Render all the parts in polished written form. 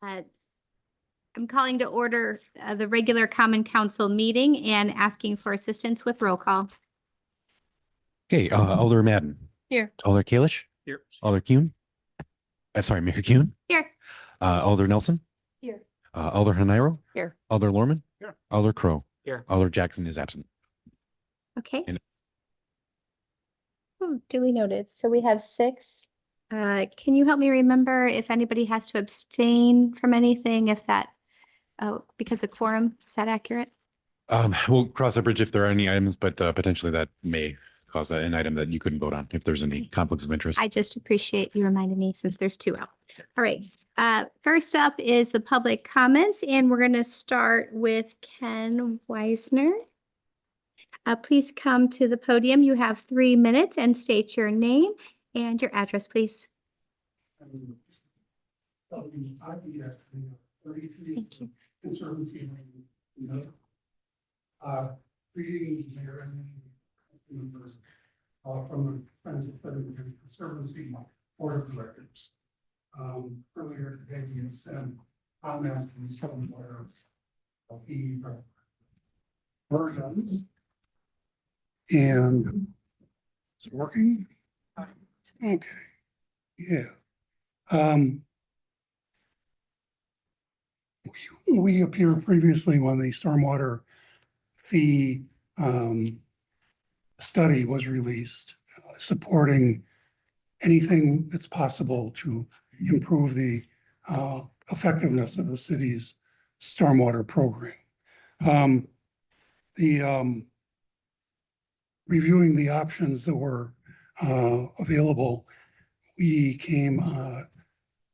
Uh, I'm calling to order the regular Common Council meeting and asking for assistance with roll call. Okay, Alder Madden. Here. Alder Kalish. Here. Alder Kuhn. Sorry, Mayor Kuhn. Here. Alder Nelson. Here. Alder Hanairo. Here. Alder Lorman. Here. Alder Crow. Here. Alder Jackson is absent. Okay. And- Duly noted. So we have 6. Can you help me remember if anybody has to abstain from anything, if that, because of quorum, is that accurate? We'll cross that bridge if there are any items, but potentially that may cause an item that you couldn't vote on if there's any conflicts of interest. I just appreciate you reminding me since there's 2 out. All right. First up is the public comments, and we're going to start with Ken Weisner. Please come to the podium. You have 3 minutes and state your name and your address, please. Thank you. Conservancy. Greetings, Mayor and members from the Friends of Federal Conservancy Board of Directors. Earlier today, we had sent comments to the stormwater of the versions. And is it working? Okay. Yeah. We appeared previously when the stormwater fee study was released, supporting anything that's possible to improve the effectiveness of the city's stormwater program. Reviewing the options that were available, we came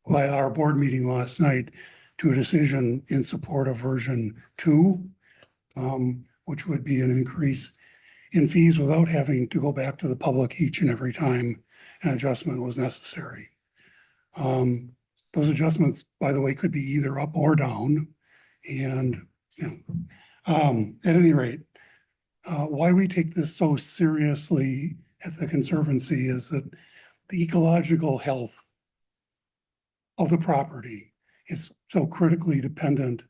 by our board meeting last night to a decision in support of version 2, which would be an increase in fees without having to go back to the public each and every time an adjustment was necessary. Those adjustments, by the way, could be either up or down. And at any rate, why we take this so seriously at the Conservancy is that the ecological health of the property is so critically dependent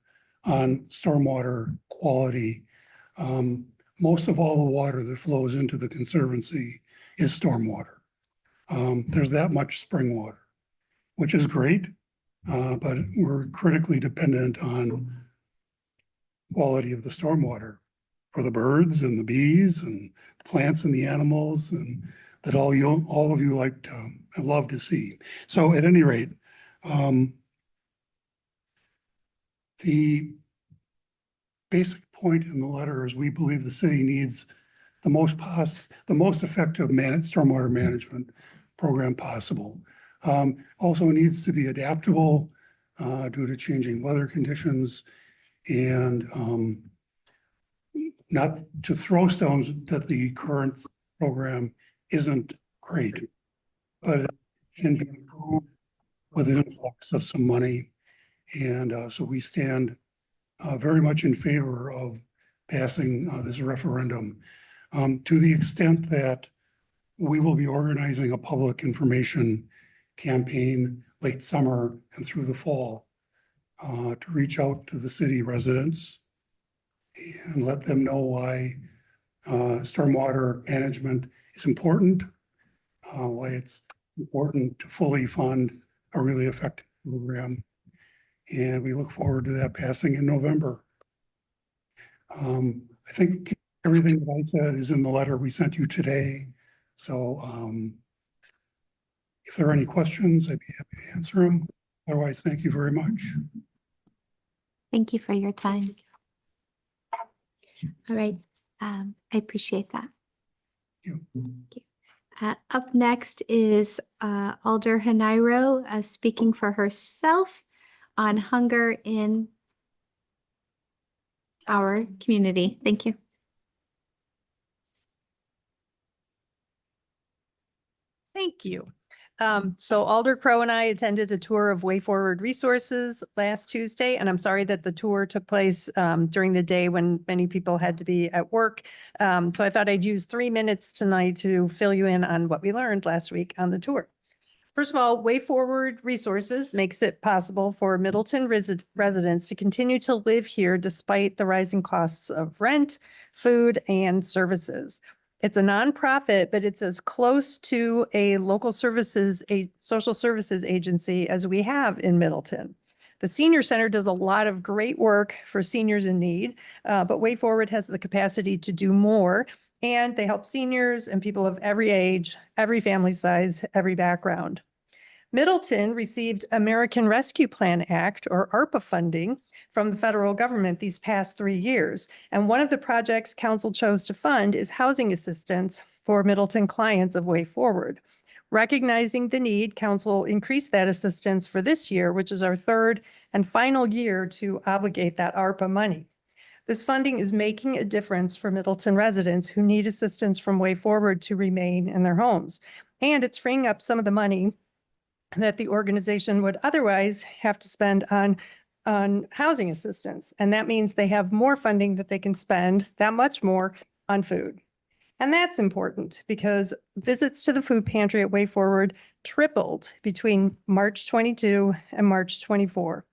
on stormwater quality. Most of all the water that flows into the Conservancy is stormwater. There's that much spring water, which is great, but we're critically dependent on quality of the stormwater for the birds and the bees and the plants and the animals, and that all of you like to love to see. So at any rate, the basic point in the letter is we believe the city needs the most effective stormwater management program possible. Also needs to be adaptable due to changing weather conditions, and not to throw stones that the current program isn't great, but it can be improved with an influx of some money. And so we stand very much in favor of passing this referendum, to the extent that we will be organizing a public information campaign late summer and through the fall to reach out to the city residents and let them know why stormwater management is important, why it's important to fully fund a really effective program. And we look forward to that passing in November. I think everything that I said is in the letter we sent you today. So if there are any questions, I'd be happy to answer them. Otherwise, thank you very much. Thank you for your time. All right. I appreciate that. Thank you. Up next is Alder Hanairo speaking for herself on hunger in our community. Thank you. Thank you. So Alder Crow and I attended a tour of Way Forward Resources last Tuesday, and I'm sorry that the tour took place during the day when many people had to be at work. So I thought I'd use 3 minutes tonight to fill you in on what we learned last week on the tour. First of all, Way Forward Resources makes it possible for Middleton residents to continue to live here despite the rising costs of rent, food, and services. It's a nonprofit, but it's as close to a local services, a social services agency as we have in Middleton. The Senior Center does a lot of great work for seniors in need, but Way Forward has the capacity to do more. And they help seniors and people of every age, every family size, every background. Middleton received American Rescue Plan Act, or ARPA funding, from the federal government these past 3 years. And one of the projects council chose to fund is housing assistance for Middleton clients of Way Forward. Recognizing the need, council increased that assistance for this year, which is our third and final year to obligate that ARPA money. This funding is making a difference for Middleton residents who need assistance from Way Forward to remain in their homes. And it's freeing up some of the money that the organization would otherwise have to spend on housing assistance. And that means they have more funding that they can spend, that much more, on food. And that's important because visits to the food pantry at Way Forward tripled between March 22 and March 24.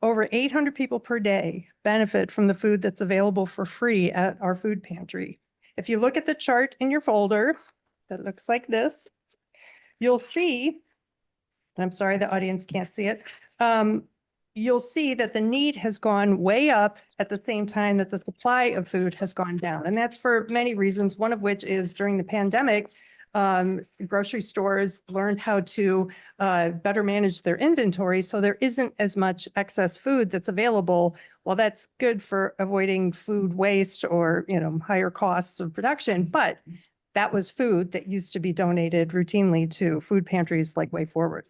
Over 800 people per day benefit from the food that's available for free at our food pantry. If you look at the chart in your folder that looks like this, you'll see, and I'm sorry the audience can't see it, you'll see that the need has gone way up at the same time that the supply of food has gone down. And that's for many reasons, one of which is during the pandemic, grocery stores learned how to better manage their inventory. So there isn't as much excess food that's available. Well, that's good for avoiding food waste or, higher costs of production. But that was food that used to be donated routinely to food pantries like Way Forward.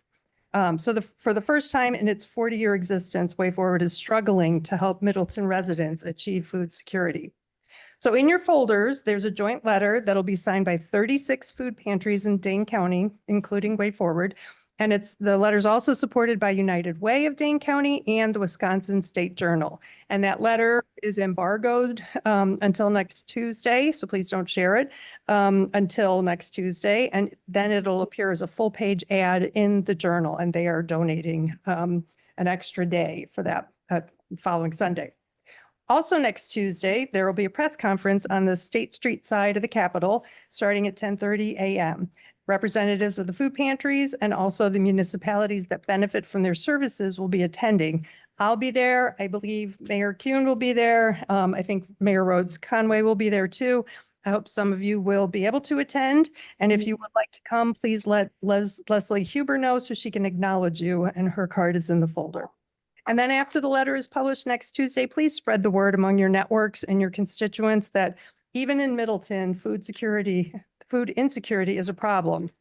For the first time in its 40-year existence, Way Forward is struggling to help Middleton residents achieve food security. So in your folders, there's a joint letter that'll be signed by 36 food pantries in Dane County, including Way Forward. And the letter's also supported by United Way of Dane County and the Wisconsin State Journal. And that letter is embargoed until next Tuesday, so please don't share it until next Tuesday. And then it'll appear as a full-page ad in the Journal, and they are donating an extra day for that following Sunday. Also next Tuesday, there will be a press conference on the State Street side of the Capitol starting at 10:30 a.m. Representatives of the food pantries and also the municipalities that benefit from their services will be attending. I'll be there. I believe Mayor Kuhn will be there. I think Mayor Rhodes Conway will be there too. I hope some of you will be able to attend. And if you would like to come, please let Leslie Huber know so she can acknowledge you, and her card is in the folder. And then after the letter is published next Tuesday, please spread the word among your networks and your constituents that even in Middleton, food insecurity is a problem.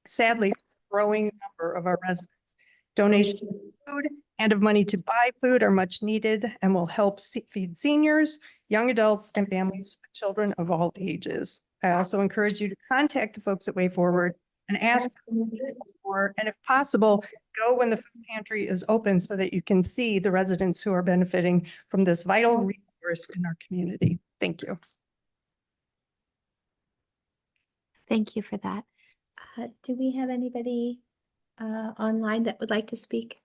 Sadly, a growing number of our residents. Donations of food and of money to buy food are much needed and will help feed seniors, young adults, and families with children of all ages. I also encourage you to contact the folks at Way Forward and ask for, and if possible, go when the food pantry is open so that you can see the residents who are benefiting from this vital resource in our community. Thank you. Thank you for that. Do we have anybody online that would like to speak?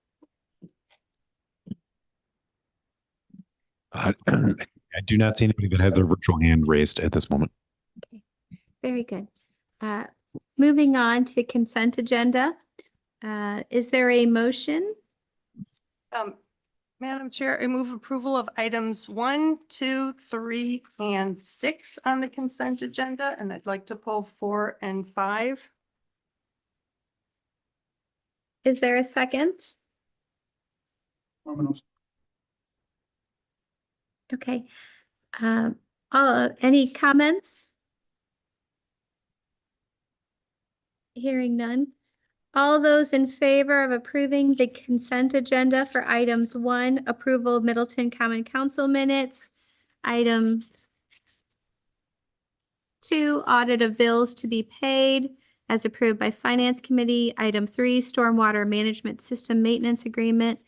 I do not see anybody that has their virtual hand raised at this moment. Okay, very good. Moving on to consent agenda. Is there a motion? Madam Chair, I move approval of items 1, 2, 3, and 6 on the consent agenda, and I'd like to pull 4 and 5. Is there a second? Okay. Any comments? Hearing none. All those in favor of approving the consent agenda for items 1, approval of Middleton Common Council minutes. Item 2, audit of bills to be paid as approved by Finance Committee. Item 3, stormwater management system maintenance agreement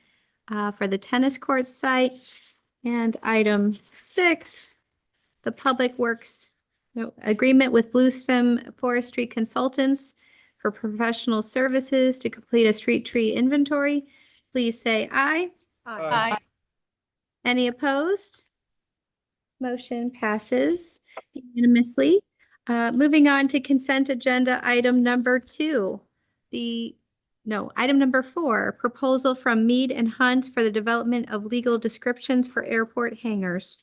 for the tennis court site. And item 6, the public works agreement with Bluestem Forestry Consultants for professional services to complete a street tree inventory. Please say aye. Aye. Any opposed? Motion passes unanimously. Moving on to consent agenda item number 2. Item number 4, proposal from Mead and Hunt for the development of legal descriptions for airport hangars.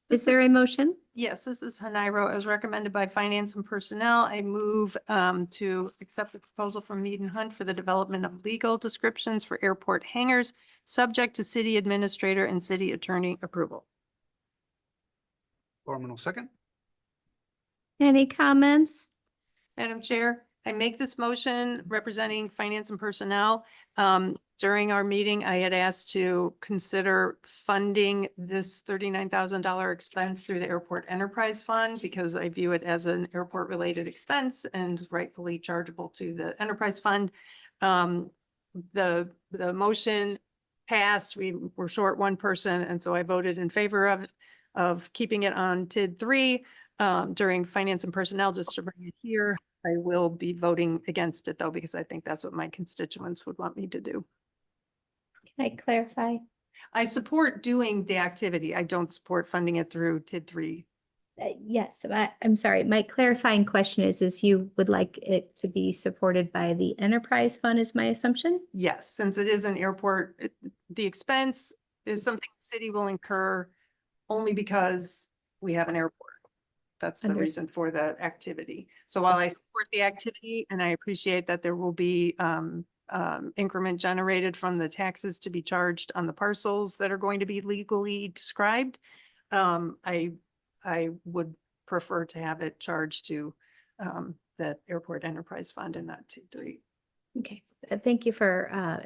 Is there a motion? Yes, this is Hanairo as recommended by Finance and Personnel. I move to accept the proposal from Mead and Hunt for the development of legal descriptions for airport hangars, subject to city administrator and city attorney approval. Gorman will second. Any comments? Madam Chair, I make this motion representing Finance and Personnel. During our meeting, I had asked to consider funding this $39,000 expense through the Airport Enterprise Fund because I view it as an airport-related expense and rightfully chargeable to the Enterprise Fund. The motion passed. We were short one person, and so I voted in favor of keeping it on TID 3 during Finance and Personnel, just to bring it here. I will be voting against it though, because I think that's what my constituents would want me to do. Can I clarify? I support doing the activity. I don't support funding it through TID 3. Yes, I'm sorry. My clarifying question is you would like it to be supported by the enterprise fund is my assumption? Yes, since it is an airport, the expense is something the city will incur only because we have an airport. That's the Understood. reason for the activity. So while I support the activity and I appreciate that there will be increment generated from the taxes to be charged on the parcels that are going to be legally described, I would prefer to have it charged to the Airport Enterprise Fund and not TID 3. Okay, thank you for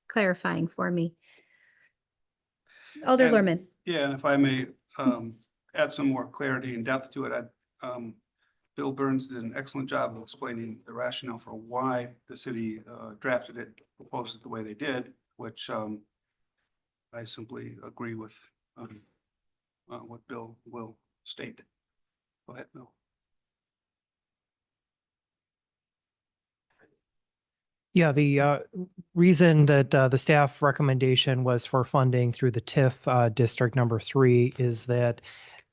clarifying for me. Alder And- Lorman. Yeah, and if I may add some more clarity and depth to it, Bill Burns did an excellent job of explaining the rationale for why the city drafted it, proposed it the way they did, which I simply agree with what Bill will state. Go ahead, Bill. Yeah, the reason that the staff recommendation was for funding through the TIF District Number 3 is that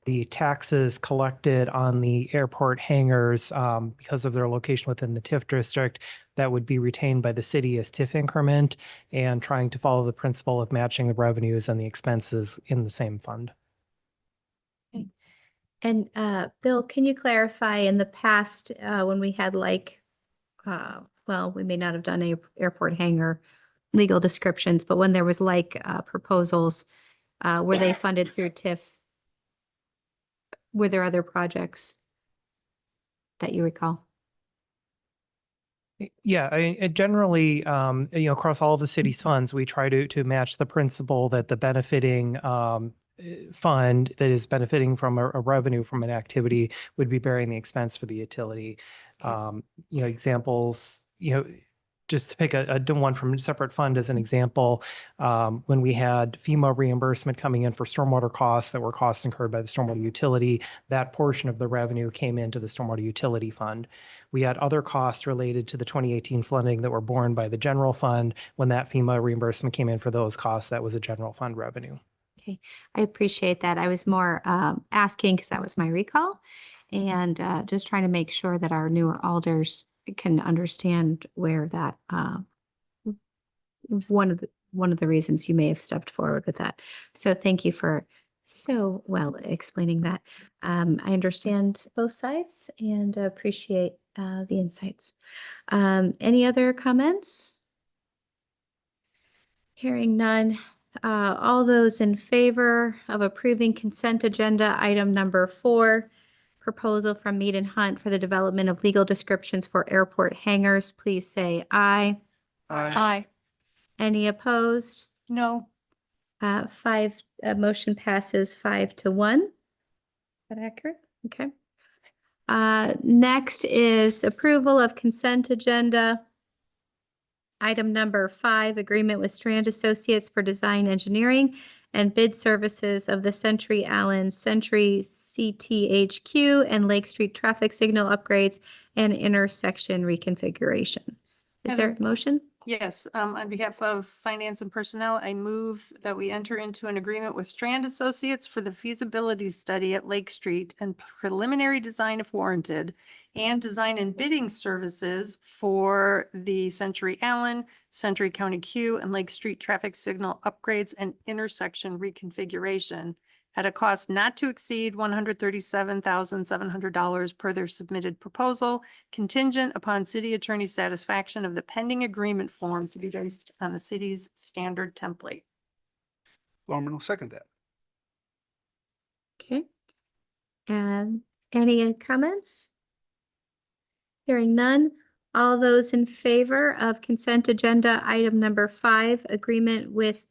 the taxes collected on the airport hangars, because of their location within the TIF district, that would be retained by the city as TIF increment, and trying to follow the principle of matching the revenues and the expenses in the same fund. And Bill, can you clarify in the past when we had well, we may not have done airport hangar legal descriptions, but when there was proposals, were they funded through TIF? Were there other projects that you recall? Yeah, I mean, generally, across all of the city's funds, we try to match the principle that the benefiting fund that is benefiting from a revenue from an activity would be bearing the expense for the utility. Examples, just to pick a one from a separate fund as an example, when we had FEMA reimbursement coming in for stormwater costs that were costs incurred by the stormwater utility, that portion of the revenue came into the stormwater utility fund. We had other costs related to the 2018 flooding that were borne by the general fund. When that FEMA reimbursement came in for those costs, that was a general fund revenue. Okay, I appreciate that. I was more asking because that was my recall and just trying to make sure that our newer alders can understand where that one of the reasons you may have stepped forward with that. So thank you for so well explaining that. I understand both sides and appreciate the insights. Any other comments? Hearing none. All those in favor of approving consent agenda item number 4, proposal from Mead and Hunt for the development of legal descriptions for airport hangars, please say aye. Aye. Any opposed? No. Motion passes 5-1. Is that accurate? Okay. Next is approval of consent agenda. Item number 5, agreement with Strand Associates for design engineering and bid services of the Century Allen, Century CTHQ, and Lake Street traffic signal upgrades and intersection reconfiguration. Is there a motion? Yes, on behalf of Finance and Personnel, I move that we enter into an agreement with Strand Associates for the feasibility study at Lake Street and preliminary design if warranted, and design and bidding services for the Century Allen, Century County Q, and Lake Street traffic signal upgrades and intersection reconfiguration at a cost not to exceed $137,700 per their submitted proposal, contingent upon city attorney's satisfaction of the pending agreement form to be based on the city's standard template. Florman will second that. Okay. And any comments? Hearing none. All those in favor of consent agenda item number 5, agreement with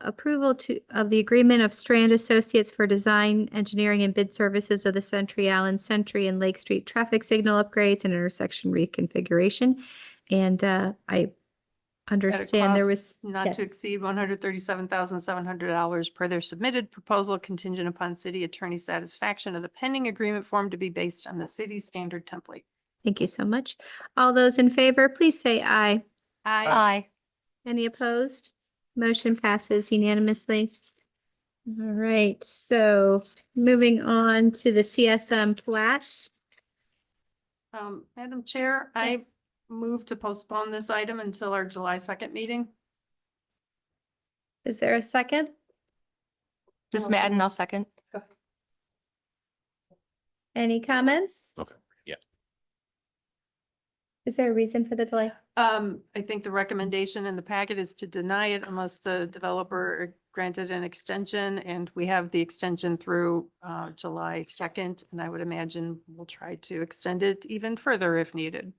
approval of the agreement of Strand Associates for design, engineering, and bid services of the Century Allen, Century, and Lake Street traffic signal upgrades and intersection reconfiguration. And I understand there was. Not to yes. exceed $137,700 per their submitted proposal, contingent upon city attorney satisfaction of the pending agreement form to be based on the city's standard template. Thank you so much. All those in favor, please say aye. Aye. Any opposed? Motion passes unanimously. All right, so moving on to the CSM plat. Madam Chair, I move to postpone this item until our July 2nd meeting. Is there a second? This Madden, I'll second. Any comments? Okay, yeah. Is there a reason for the delay? I think the recommendation in the packet is to deny it unless the developer granted an extension, and we have the extension through July 2nd, and I would imagine we'll try to extend it even further if needed.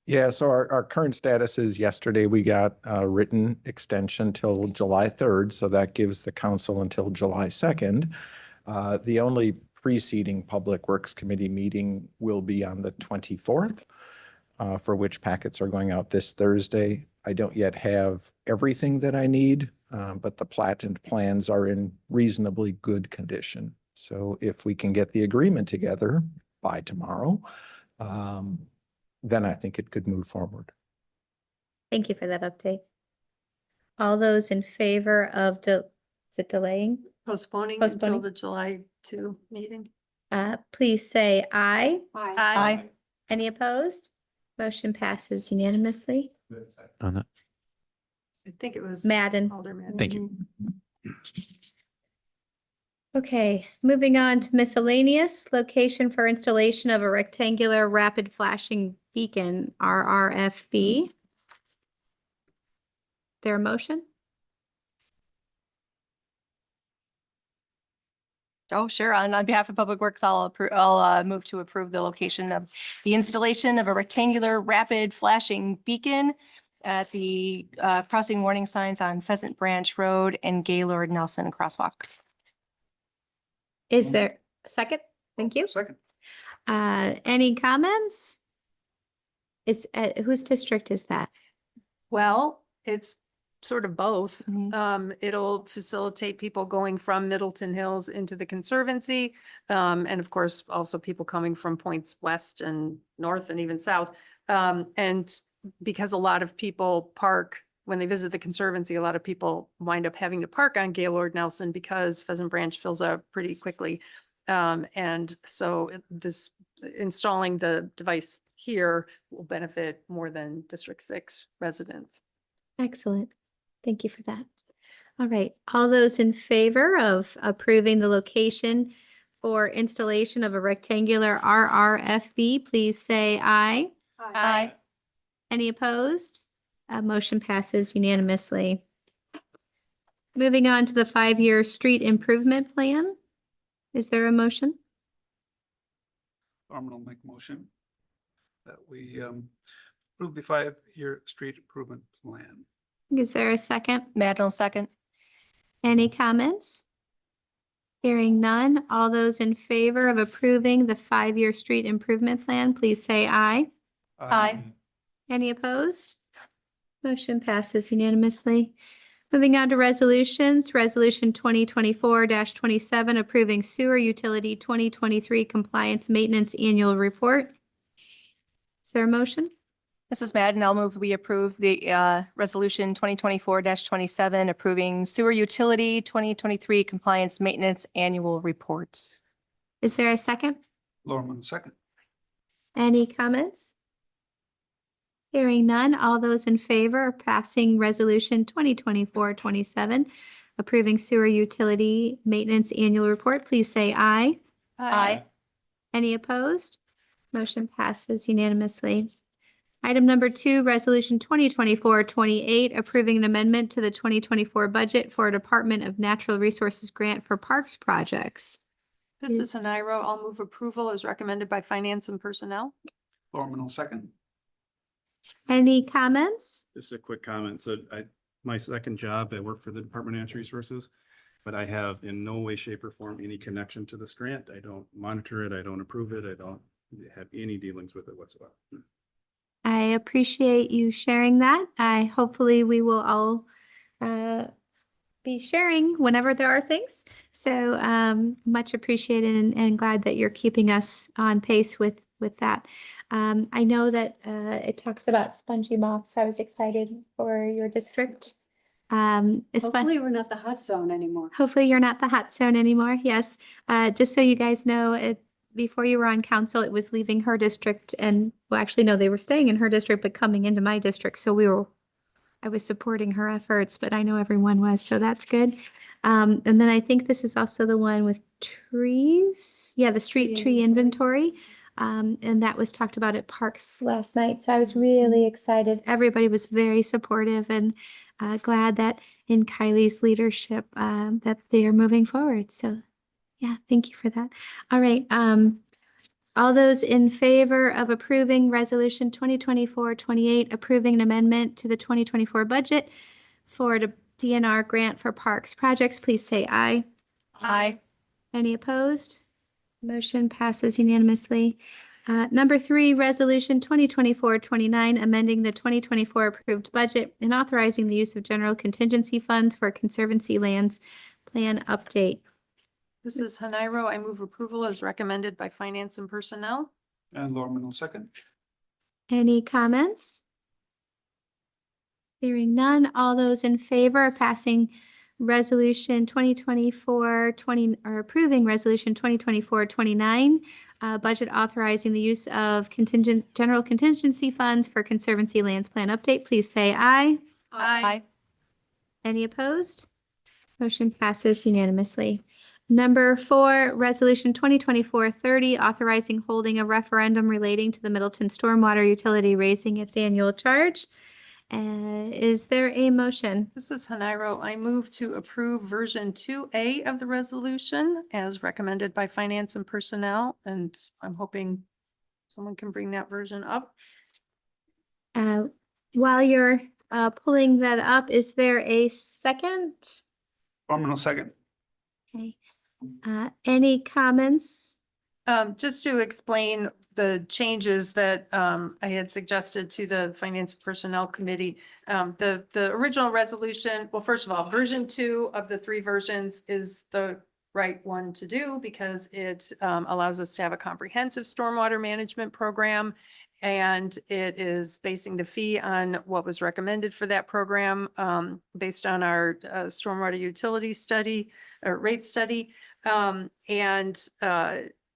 Yeah, so our current status is yesterday we got a written extension till July 3rd. So that gives the council until July 2nd. The only preceding Public Works Committee meeting will be on the 24th, for which packets are going out this Thursday. I don't yet have everything that I need, but the plat and plans are in reasonably good condition. So if we can get the agreement together by tomorrow, then I think it could move forward. Thank you for that update. All those in favor of, is it delaying? Postponing Postponing. until the July 2 meeting. Please say aye. Aye. Any opposed? Motion passes unanimously. On that. I think it was Madden. Alderman. Thank you. Okay, moving on to miscellaneous, location for installation of a rectangular rapid flashing beacon, RRFB. There a motion? Oh, sure. On behalf of Public Works, I'll move to approve the location of the installation of a rectangular rapid flashing beacon at the crossing warning signs on Pheasant Branch Road and Gaylord Nelson Crosswalk. Is there a second? Thank you. Second. Any comments? Is, whose district is that? Well, it's sort of both. Mhm. It'll facilitate people going from Middleton Hills into the Conservancy. And of course, also people coming from points west and north and even south. And because a lot of people park, when they visit the Conservancy, a lot of people wind up having to park on Gaylord Nelson because Pheasant Branch fills up pretty quickly. And so this installing the device here will benefit more than District 6 residents. Excellent. Thank you for that. All right, all those in favor of approving the location for installation of a rectangular RRFB, please say aye. Aye. Any opposed? Motion passes unanimously. Moving on to the 5-year street improvement plan. Is there a motion? Florman will make a motion that we approve the 5-year street improvement plan. Is there a second? Madden, I'll second. Any comments? Hearing none, all those in favor of approving the 5-year street improvement plan, please say aye. Aye. Any opposed? Motion passes unanimously. Moving on to resolutions, Resolution 2024-27, approving sewer utility 2023 compliance maintenance annual report. Is there a motion? Mrs. Madden, I'll move we approve the resolution 2024-27 approving sewer utility 2023 compliance maintenance annual report. Is there a second? Lorman, second. Any comments? Hearing none, all those in favor of passing Resolution 2024-27, approving sewer utility maintenance annual report, please say aye. Aye. Any opposed? Motion passes unanimously. Item number 2, Resolution 2024-28, approving an amendment to the 2024 budget for a Department of Natural Resources grant for parks projects. This is Haniro. I'll move approval as recommended by Finance and Personnel. Lorman will second. Any comments? Just a quick comment. So my second job, I work for the Department of Natural Resources, but I have in no way, shape or form any connection to this grant. I don't monitor it. I don't approve it. I don't have any dealings with it whatsoever. I appreciate you sharing that. Hopefully we will all be sharing whenever there are things. So much appreciated and glad that you're keeping us on pace with that. I know that it talks about spongy moths. I was excited for your district. Hopefully we're not the hot zone anymore. Hopefully you're not the hot zone anymore. Yes. Just so you guys know, before you were on council, it was leaving her district and, well, actually, no, they were staying in her district, but coming into my district. So I was supporting her efforts, but I know everyone was, so that's good. And then I think this is also the one with trees. Yeah, the street tree inventory. And that was talked about at Parks last night. So I was really excited. Everybody was very supportive and glad that in Kylie's leadership that they are moving forward. So yeah, thank you for that. All right. All those in favor of approving Resolution 2024-28, approving an amendment to the 2024 budget for the DNR grant for parks projects, please say aye. Aye. Any opposed? Motion passes unanimously. Number 3, Resolution 2024-29, amending the 2024 approved budget and authorizing the use of general contingency funds for conservancy lands plan update. This is Haniro. I move approval as recommended by Finance and Personnel. And Lorman will second. Any comments? Hearing none, all those in favor of passing Resolution 2024-20, or approving Resolution 2024-29, budget authorizing the use of general contingency funds for conservancy lands plan update, please say aye. Aye. Any opposed? Motion passes unanimously. Number 4, Resolution 2024-30, authorizing holding a referendum relating to the Middleton Stormwater Utility raising its annual charge. Is there a motion? This is Haniro. I move to approve version 2A of the resolution as recommended by Finance and Personnel. And I'm hoping someone can bring that version up. While you're pulling that up, is there a second? Lorman will second. Okay. Any comments? Just to explain the changes that I had suggested to the Finance and Personnel Committee. The original resolution, well, first of all, version 2 of the 3 versions is the right one to do because it allows us to have a comprehensive stormwater management program. And it is basing the fee on what was recommended for that program based on our stormwater utility study or rate study. And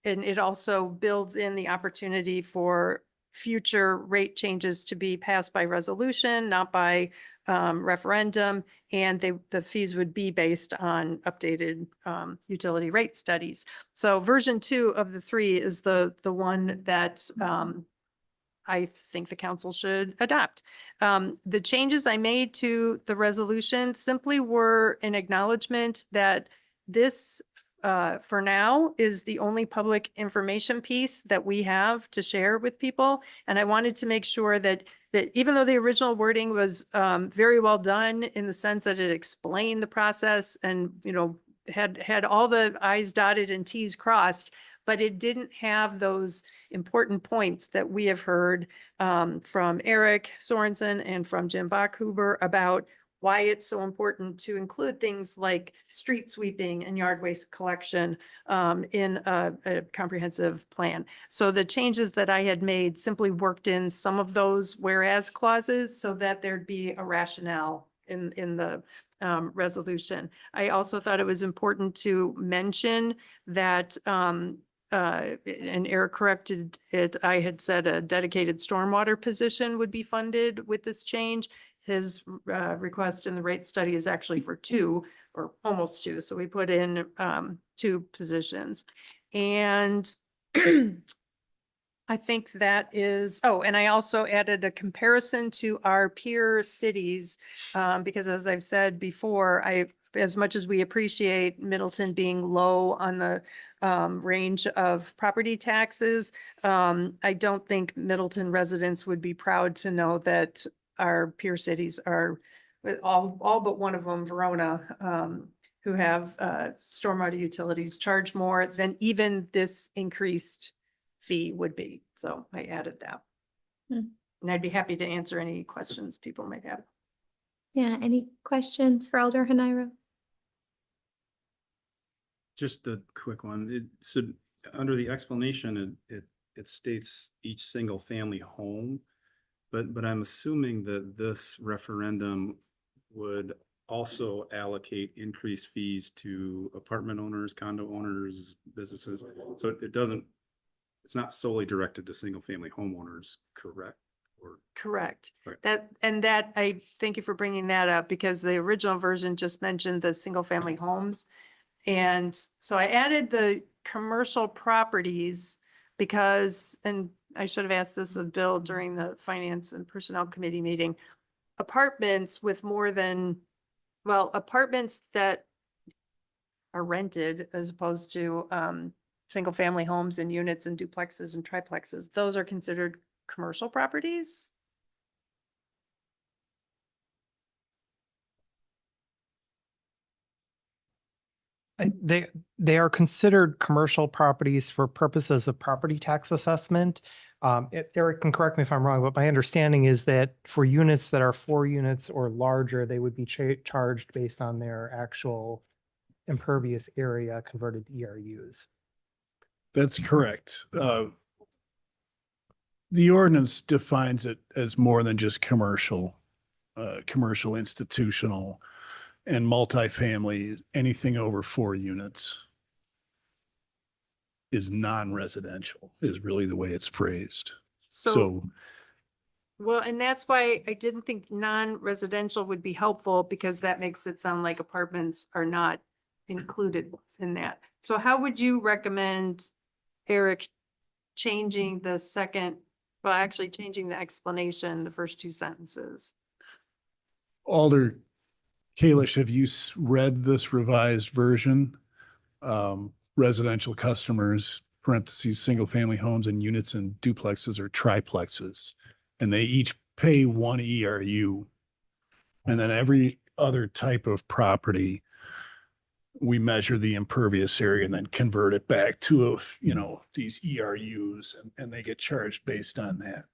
it also builds in the opportunity for future rate changes to be passed by resolution, not by referendum. And the fees would be based on updated utility rate studies. So version 2 of the 3 is the one that I think the council should adopt. The changes I made to the resolution simply were an acknowledgement that this for now is the only public information piece that we have to share with people. And I wanted to make sure that even though the original wording was very well done in the sense that it explained the process and, you know, had all the I's dotted and T's crossed, but it didn't have those important points that we have heard from Eric Sorensen and from Jim Bachhuber about why it's so important to include things like street sweeping and yard waste collection in a comprehensive plan. So the changes that I had made simply worked in some of those whereas clauses so that there'd be a rationale in the resolution. I also thought it was important to mention that and Eric corrected it, I had said a dedicated stormwater position would be funded with this change. His request in the rate study is actually for 2 or almost 2. So we put in 2 positions. And I think that is, oh, and I also added a comparison to our peer cities, because as I've said before, as much as we appreciate Middleton being low on the range of property taxes, I don't think Middleton residents would be proud to know that our peer cities are, all but one of them, Verona, who have stormwater utilities charge more than even this increased fee would be. So I added that. Hmm. And I'd be happy to answer any questions people might have. Yeah, any questions for Alder Hanira? Just a quick one. So under the explanation, it states each single family home, but I'm assuming that this referendum would also allocate increased fees to apartment owners, condo owners, businesses. So it's not solely directed to single family homeowners, correct? Or Correct. Right. I thank you for bringing that up because the original version just mentioned the single family homes. And so I added the commercial properties because, and I should have asked this of Bill during the Finance and Personnel Committee meeting, apartments with more than, well, apartments that are rented as opposed to single family homes and units and duplexes and triplexes, those are considered commercial properties? They are considered commercial properties for purposes of property tax assessment. Eric can correct me if I'm wrong, but my understanding is that for units that are 4 units or larger, they would be charged based on their actual impervious area converted to ERUs. That's correct. The ordinance defines it as more than just commercial, commercial, institutional, and multifamily. Anything over 4 units is non-residential, is really the way it's phrased. So Well, and that's why I didn't think non-residential would be helpful because that makes it sound like apartments are not included in that. So how would you recommend, Eric, changing the actually changing the explanation, the first 2 sentences? Alder Kalish, have you read this revised version? Residential customers, parentheses, single family homes and units and duplexes or triplexes. And they each pay 1 ERU. And then every other type of property, we measure the impervious area and then convert it back to, these ERUs and they get charged based on that.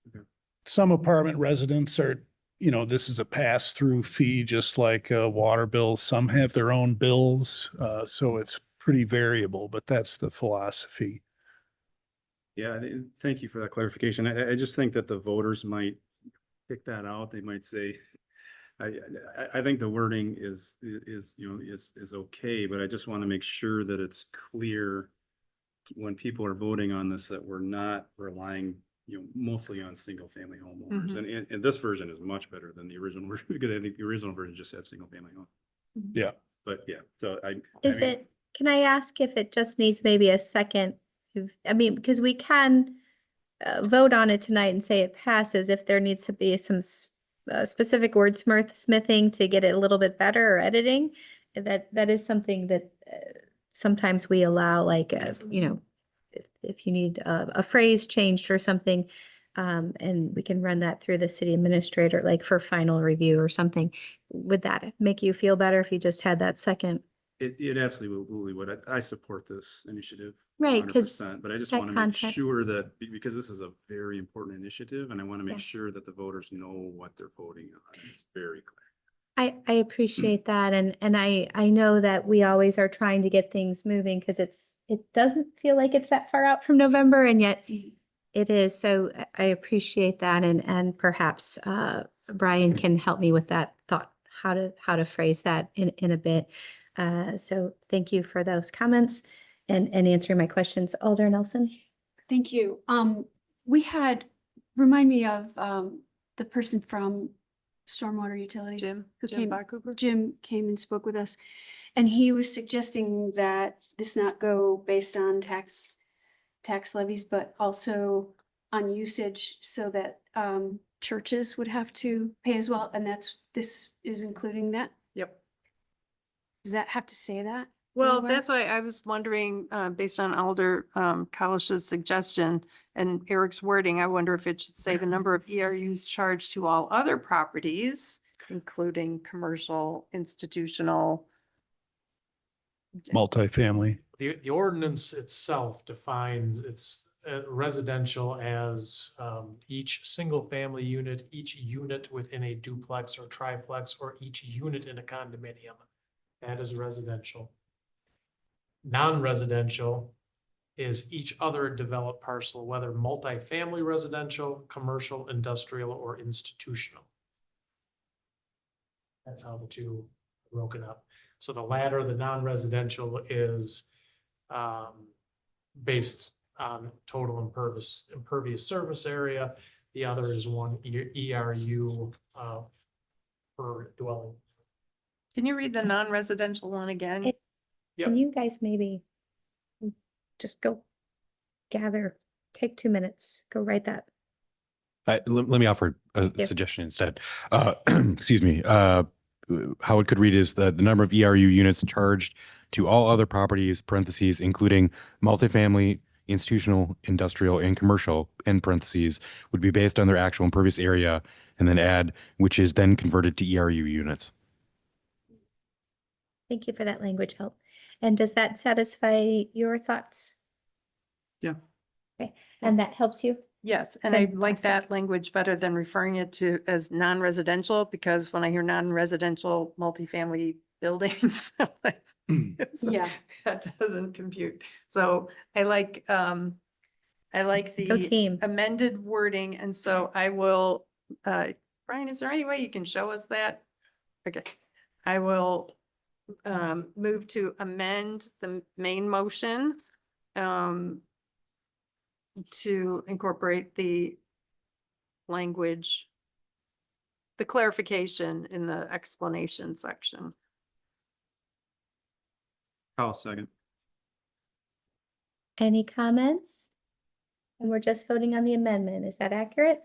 Okay. Some apartment residents are, this is a pass-through fee, just like a water bill. Some have their own bills. So it's pretty variable, but that's the philosophy. Yeah, thank you for that clarification. I just think that the voters might pick that out. They might say, I think the wording is okay, but I just want to make sure that it's clear when people are voting on this, that we're not relying, mostly on single family homeowners. And this version is much better than the original version because I think the original version just had single family home. Yeah. But yeah, so Can I ask if it just needs maybe a second? Because we can vote on it tonight and say it passes if there needs to be some specific wordsmithing to get it a little bit better or editing. That is something that sometimes we allow, like, if you need a phrase changed or something, and we can run that through the city administrator, like for final review or something. Would that make you feel better if you just had that second? it absolutely would. I support this initiative. Right, 100%, but I just that want to make content. sure that, because this is a very important initiative and I want to make Yeah. sure that the voters know what they're voting on. It's very clear. I appreciate that. And I know that we always are trying to get things moving because it doesn't feel like it's that far out from November and yet it is. So I appreciate that. And perhaps Brian can help me with that thought, how to phrase that in a bit. So thank you for those comments and answering my questions. Alder Nelson? Thank you. Remind me of the person from Stormwater Utilities. Jim Jim Bachhuber? Jim came and spoke with us, and he was suggesting that this not go based on tax levies, but also on usage so that churches would have to pay as well, and this is including that. Yep. Does that have to say that? Well, anywhere? that's why I was wondering, based on Alder Kalish's suggestion and Eric's wording, I wonder if it should say the number of ERUs charged to all other properties, including commercial, institutional. Multifamily. The ordinance itself defines its residential as each single family unit, each unit within a duplex or triplex, or each unit in a condominium. That is residential. Non-residential is each other developed parcel, whether multifamily residential, commercial, industrial, or institutional. That's how the two are broken up. So the latter, the non-residential, is based on total impervious surface area. The other is one ERU per dwelling. Can you read the non-residential one again? Can you guys maybe just go take 2 minutes, go write that. Let me offer a Yeah. suggestion instead. Excuse me. How it could read is the number of ERU units charged to all other properties, parentheses, including multifamily, institutional, industrial, and commercial, in parentheses, would be based on their actual impervious area, and then add, which is then converted to ERU units. Thank you for that language help. And does that satisfy your thoughts? Yeah. Okay, and that helps you? Yes, and I like Fantastic. that language better than referring it to as non-residential, because when I hear non-residential multifamily buildings, I'm like, so Yeah. that doesn't compute. So I like Go the team. amended wording, and so I will, Brian, is there any way you can show us that? Okay, I will move to amend the main motion to incorporate the language, the clarification in the explanation section. I'll second. Any comments? And we're just voting on the amendment. Is that accurate?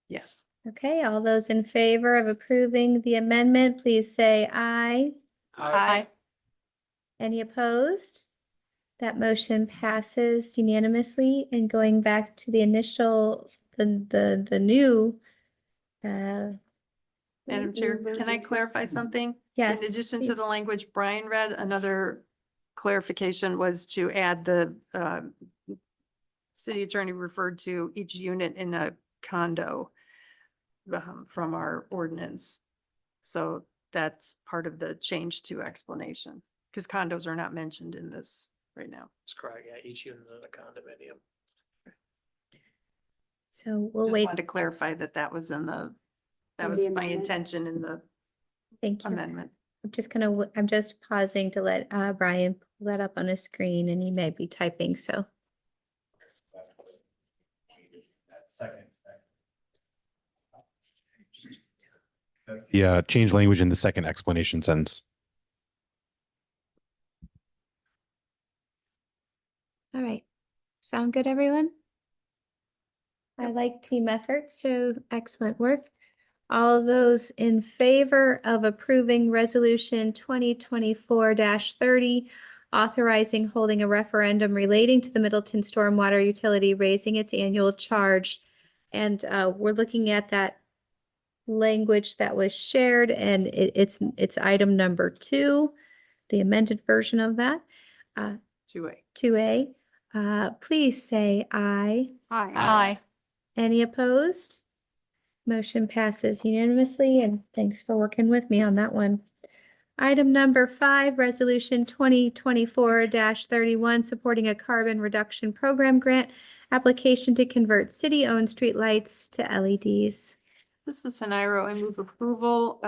Yes. Okay, all those in favor of approving the amendment, please say aye. Aye. Any opposed? That motion passes unanimously. And going back to the initial, the new. Madam Chair, can I clarify something? Yes. In addition to the please. language Brian read, another clarification was to add the city attorney referred to each unit in a condo from our ordinance. So that's part of the change to explanation, because condos are not mentioned in this right now. That's correct. Yeah, each unit in a condominium. So we'll Just wait. wanted to clarify that that was in the, that In was the my amendment. intention in the Thank you. amendment. I'm just pausing to let Brian pull that up on his screen and he may be typing, so. Yeah, change language in the second explanation sentence. All right. Sound good, everyone? I like team effort, so excellent work. All those in favor of approving resolution 2024-30, authorizing holding a referendum relating to the Middleton Stormwater Utility raising its annual charge. And we're looking at that language that was shared, and it's item number 2, the amended version of that. 2A. 2A. Please say aye. Aye. Aye. Any opposed? Motion passes unanimously, and thanks for working with me on that one. Item number 5, Resolution 2024-31, supporting a carbon reduction program grant application to convert city-owned streetlights to LEDs. This is Nairo. I move approval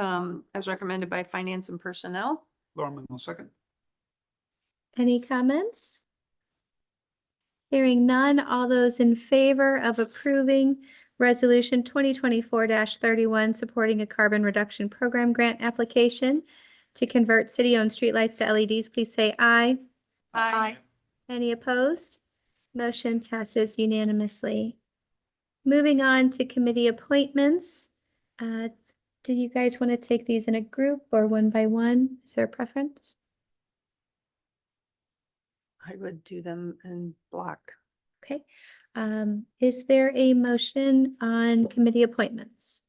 as recommended by Finance and Personnel. Lorman will second. Any comments? Hearing none, all those in favor of approving Resolution 2024-31, supporting a carbon reduction program grant application to convert city-owned streetlights to LEDs, please say aye. Aye. Any opposed? Motion passes unanimously. Moving on to committee appointments. Do you guys want to take these in a group or one by one? Is there a preference? I would do them in block. Okay. Is there a motion on committee appointments?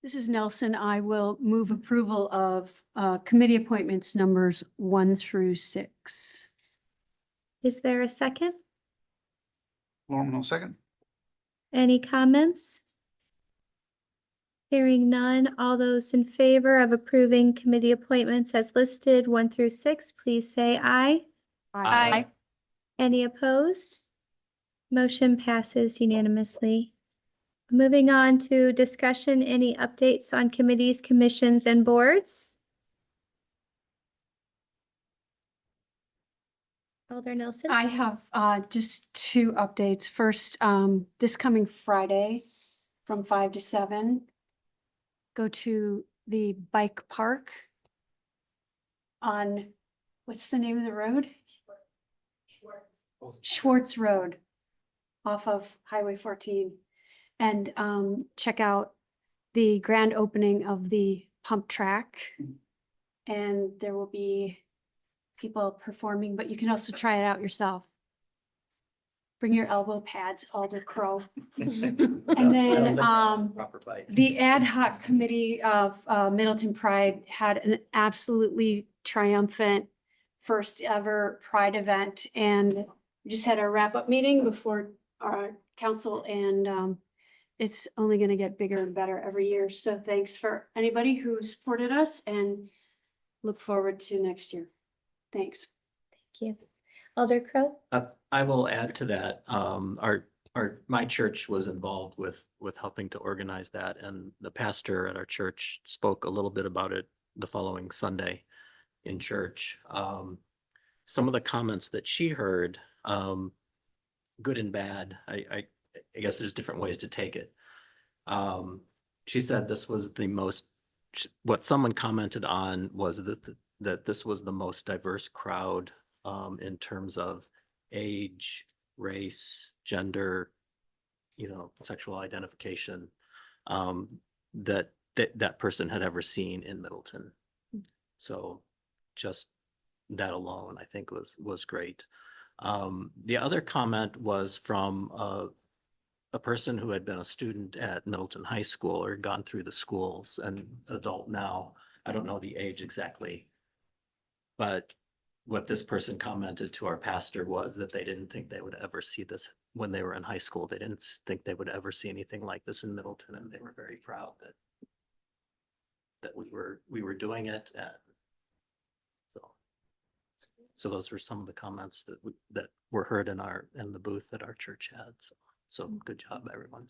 This is Nelson. I will move approval of committee appointments numbers 1 through 6. Is there a second? Lorman will second. Any comments? Hearing none, all those in favor of approving committee appointments as listed 1 through 6, please say aye. Aye. Any opposed? Motion passes unanimously. Moving on to discussion, any updates on committees, commissions, and boards? Alder Nelson? I have just 2 updates. First, this coming Friday from 5 to 7, go to the bike park on, what's the name of the road? Schwartz Road off of Highway 14. And check out the grand opening of the pump track. And there will be people performing, but you can also try it out yourself. Bring your elbow pads, Alder Crow. And then the ad hoc committee of Middleton Pride had an absolutely triumphant first ever Pride event. And we just had our wrap up meeting before our council, and it's only going to get bigger and better every year. So thanks for anybody who supported us, and look forward to next year. Thanks. Thank you. Alder Crow? I will add to that. My church was involved with helping to organize that, and the pastor at our church spoke a little bit about it the following Sunday in church. Some of the comments that she heard, good and bad, I guess there's different ways to take it. She said this was the most, what someone commented on was that this was the most diverse crowd in terms of age, race, gender, sexual identification, that person had ever seen in Middleton. So just that alone, I think was great. The other comment was from a person who had been a student at Middleton High School or gone through the schools, and adult now. I don't know the age exactly. But what this person commented to our pastor was that they didn't think they would ever see this when they were in high school. They didn't think they would ever see anything like this in Middleton, and they were very proud that we were doing it. And so those were some of the comments that were heard in the booth that our church had. So good job, everyone.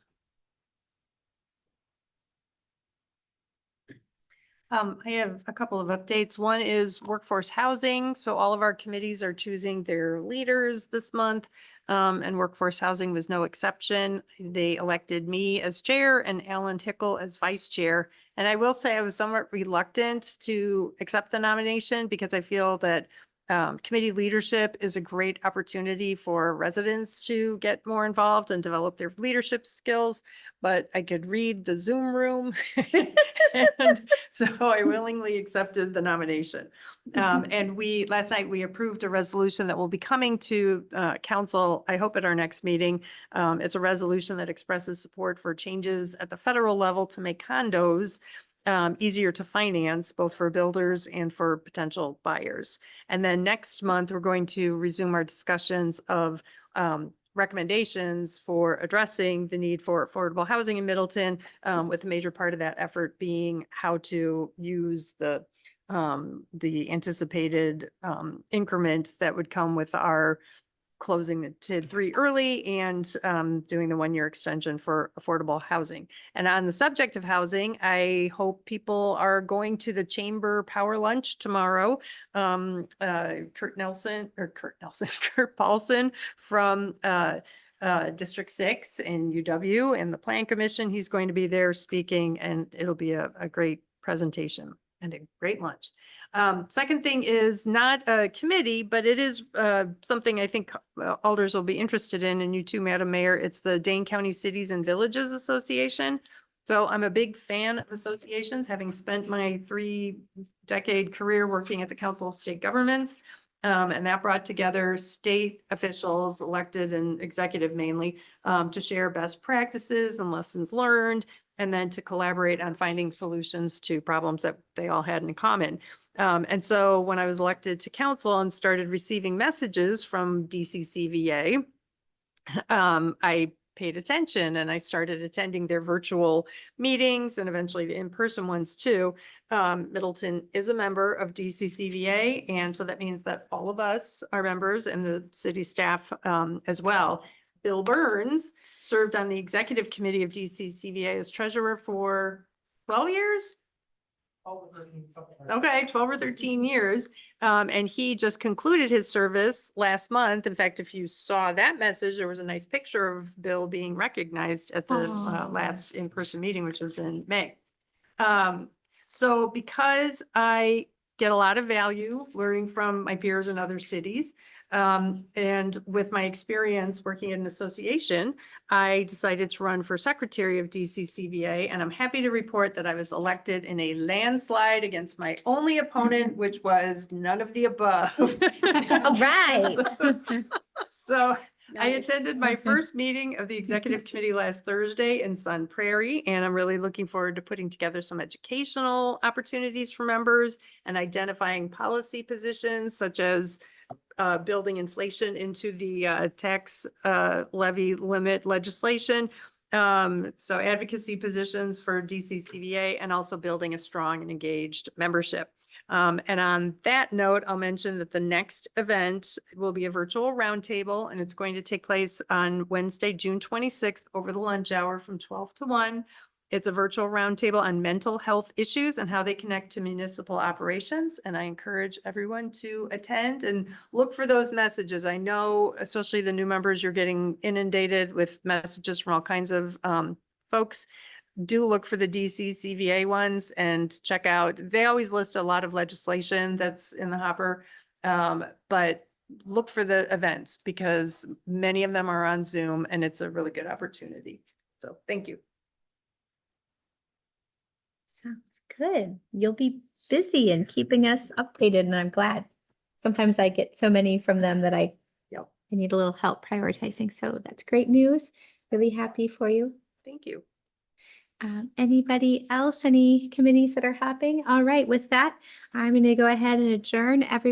I have a couple of updates. One is workforce housing. So all of our committees are choosing their leaders this month, and workforce housing was no exception. They elected me as chair and Alan Tickle as vice chair. And I will say I was somewhat reluctant to accept the nomination because I feel that committee leadership is a great opportunity for residents to get more involved and develop their leadership skills, but I could read the Zoom room. And so I willingly accepted the nomination. And last night we approved a resolution that will be coming to council, I hope at our next meeting. It's a resolution that expresses support for changes at the federal level to make condos easier to finance, both for builders and for potential buyers. And then next month, we're going to resume our discussions of recommendations for addressing the need for affordable housing in Middleton, with a major part of that effort being how to use the anticipated increment that would come with our closing the TID 3 early and doing the 1-year extension for affordable housing. And on the subject of housing, I hope people are going to the Chamber Power Lunch tomorrow. Kurt Paulson from District 6 in UW and the Plan Commission, he's going to be there speaking, and it'll be a great presentation and a great lunch. Second thing is not a committee, but it is something I think alders will be interested in, and you too, Madam Mayor. It's the Dane County Cities and Villages Association. So I'm a big fan of associations, having spent my 3-decade career working at the Council of State Governments. And that brought together state officials, elected and executive mainly, to share best practices and lessons learned, and then to collaborate on finding solutions to problems that they all had in common. And so when I was elected to council and started receiving messages from DCCVA, I paid attention and I started attending their virtual meetings and eventually the in-person ones too. Middleton is a member of DCCVA, and so that means that all of us are members and the city staff as well. Bill Burns served on the executive committee of DCCVA as treasurer for 12 years. Okay, 12 or 13 years. And he just concluded his service last month. In fact, if you saw that message, there was a nice picture of Bill being recognized at the last in-person meeting, which was in May. So because I get a lot of value learning from my peers in other cities, and with my experience working in an association, I decided to run for secretary of DCCVA, and I'm happy to report that I was elected in a landslide against my only opponent, which was none of the above. All right. So I Nice. attended my first meeting of the executive committee last Thursday in Sun Prairie, and I'm really looking forward to putting together some educational opportunities for members and identifying policy positions such as building inflation into the tax levy limit legislation. So advocacy positions for DCCVA, and also building a strong and engaged membership. And on that note, I'll mention that the next event will be a virtual roundtable, and it's going to take place on Wednesday, June 26th over the lunch hour from 12 to 1. It's a virtual roundtable on mental health issues and how they connect to municipal operations. And I encourage everyone to attend and look for those messages. I know, especially the new members, you're getting inundated with messages from all kinds of folks. Do look for the DCCVA ones and check out. They always list a lot of legislation that's in the hopper, but look for the events because many of them are on Zoom, and it's a really good opportunity. So thank you. Sounds good. You'll be busy and keeping us updated, and I'm glad. Sometimes I get so many from them that I need a little help prioritizing. So that's great news. Really happy for you. Thank you. Anybody else? Any committees that are hopping? All right, with that, I'm going to go ahead and adjourn everyone.